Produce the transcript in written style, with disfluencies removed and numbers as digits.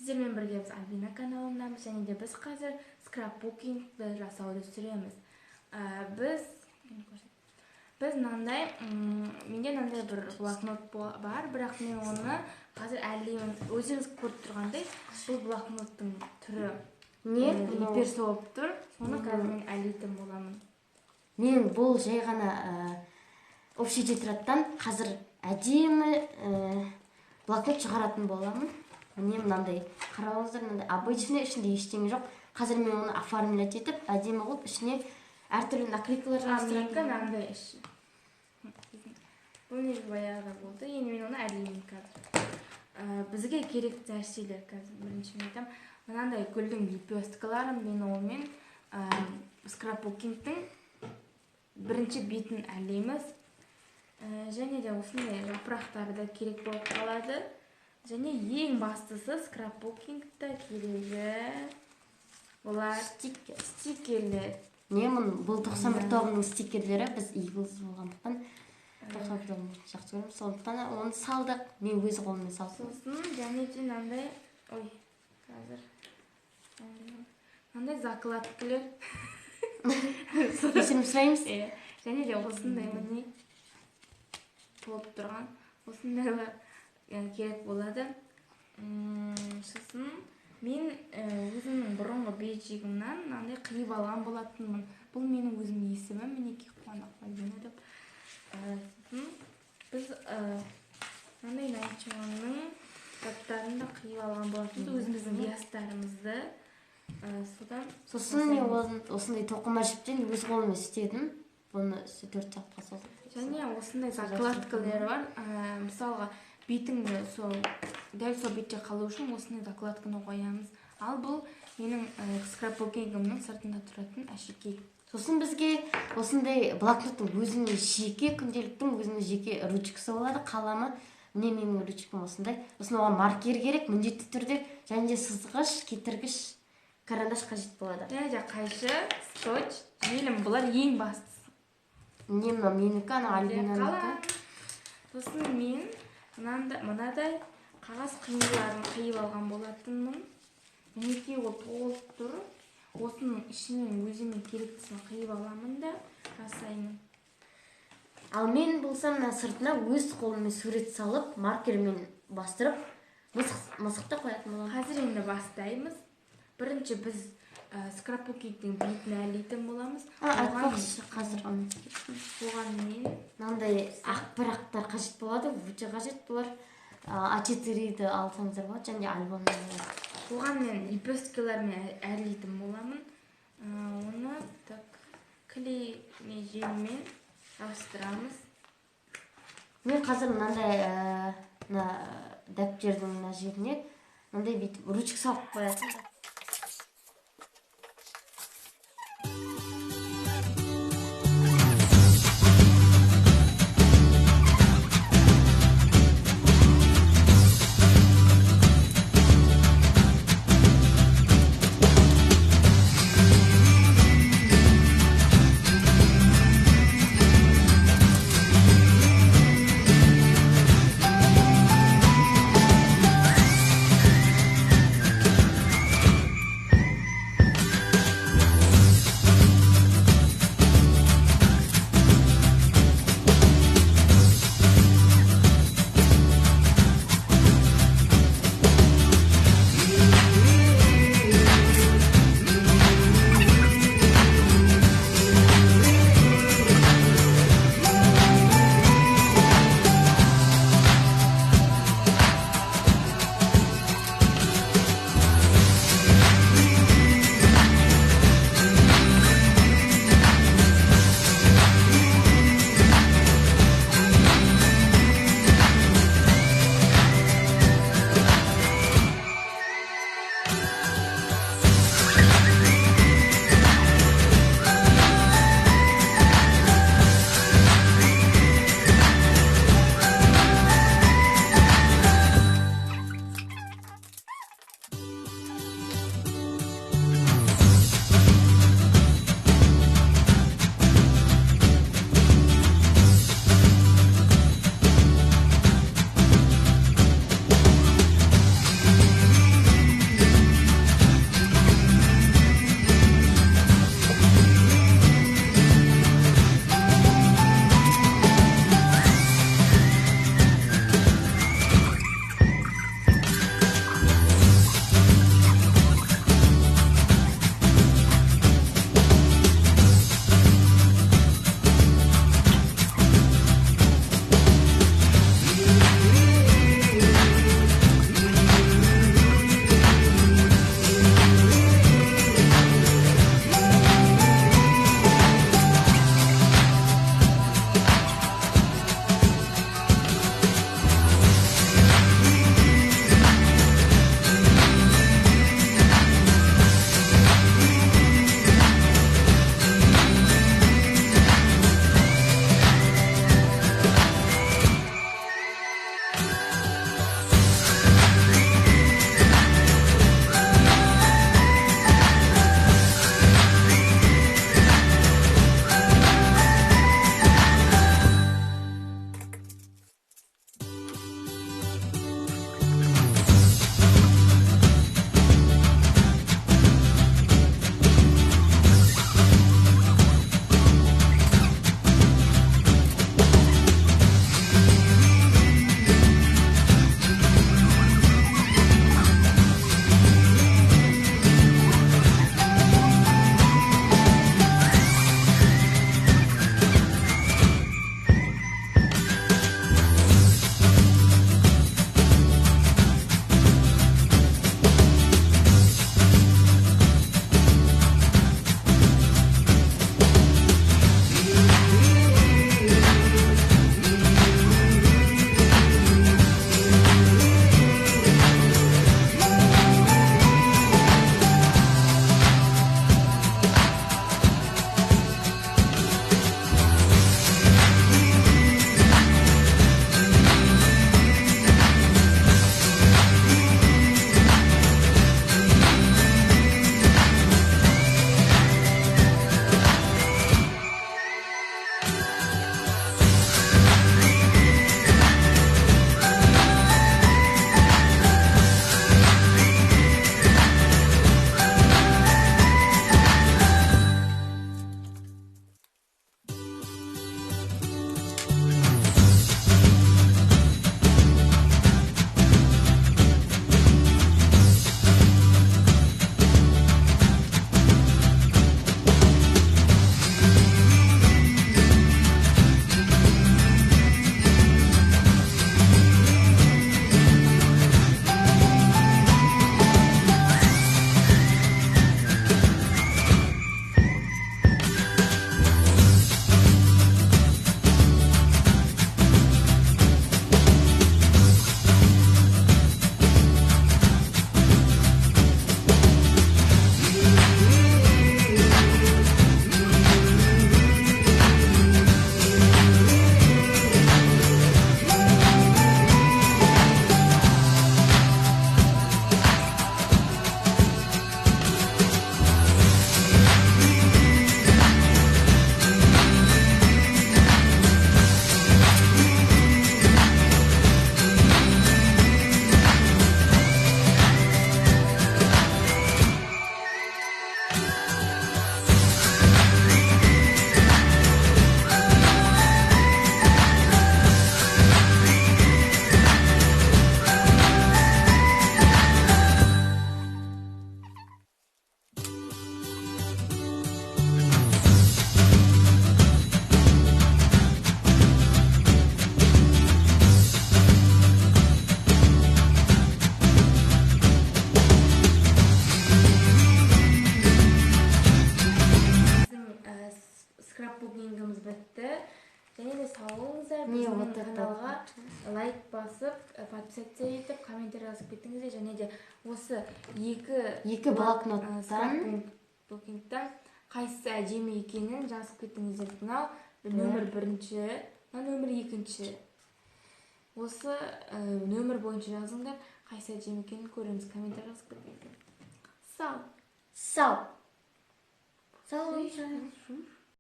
Сіздермен бірге біз Альбина каналындамыз, және де біз қазір скрапбукингті жасауды түсіреміз. Біз мынандай, менде мынандай бір блокнот бар, бірақ мен оны қазір әрлеймін. Өзіңіз көріп тұрғандай, бұл блокноттың түрі липер соғып тұр. Соны қазір мен әрлейтін боламын. Мен бұл жай ғана общий тетрадтан қазір әдемі блокнот шығаратын боламын. Міне мынандай қарауыңыздар, мынандай обычный, ішінде ештеңе жоқ. Қазір мен оны оформлять етіп, әдемі қылып, ішіне әртүрлі наклейкалар жаздыратын. Мынандай іші. Бұл не баяғыда болды. Енді мен оны әрлеймін қазір. Бізге керек нәрселер қазір бірінші мен айтамын. Мынандай гүлдің лепесткаларын мен олмен скрапбукингтің бірінші бетін әрлейміз. Және де осындай жапырақтары да керек болып қалады. Және ең бастысы скрапбукингта керегі олар стикерлер. Бұл 91 тобының стикерлері, біз Eagles болғандықтан 91 тобын жақсы көреміз. Сондықтан оны салдық, мен өз қолыммен салдым. Сосын және де мынандай, мынандай закладкілер. Кешірім сұраймыз. Және де осындай міне толып тұрған осындайлар керек болады. Сосын мен өзімнің бұрынғы бейджигімнен мынандай қиып алған болатынмын. Бұл менің өзімнің есімім, мінекей Қуандық Альбина деп. Біз мынандай Найчоның кітаптарын да қиып алған болатынбыз, өзіміздің биястарымызды. Сосын мен осындай тоқыма жіптен өз қолыммен істедім. Бұны 4 сағатқа созып. Және осындай закладкалар бар. Мысалға бетіңді дәл сол бетте қалу үшін осындай закладканы қоямыз. Ал бұл менің скрапбукингімнің сыртында тұратын әшекей. Сосын бізге осындай блокноттың өзінің жеке, күнделіктің өзінің жеке ручкасы болады, қаламы. Міне менің ручкам осындай. Сосын оған маркер керек, міндетті түрде, және де сызғыш, кетіргіш, карандаш қажет болады. Және де қайшы, скотч, желім, бұлар ең бастысы. Менікі, Альбинанікі. Сосын мен мынадай қағаз қиындыларын қиып алған болатынмын. Мінекей ол толып тұр. Осының ішінен өзіме керектісін қиып аламын да жасаймын. Ал мен болсам сыртына өз қолыммен сурет салып, маркермен бастырып, мысықты қоятын боламын. Қазір енді бастаймыз. Бірінші біз скрапбукингтің бетін әрлейтін боламыз. Айтпақшы қазір оған мен мынандай ақпараттар қажет болады, өте қажет. Бұлар А4-ді алсаңыздар болады, және альбомды болады. Оған мен лепесткалармен әрлейтін боламын. Оны клей желмен жабыстырамыз. Мен қазір мынандай дәптердің жеріне мынандай бүйтіп ручка салып қоятын. және де сау болыңыздар. Не Біздің вот это каналға лайк басып, подписаться етіп, комментарий жазып кетіңіздер. Және де осы екі блокноттан қайсысы әдемі екенін жазып кетіңіздер. Мынау нөмір 1-ші, мынау нөмір 2-ші. Осы нөмір бойынша жазыңдар, қайсысы әдемі екенін көреміз. Комментарий жазып кетіңіздер. Сау. Сау. Сау.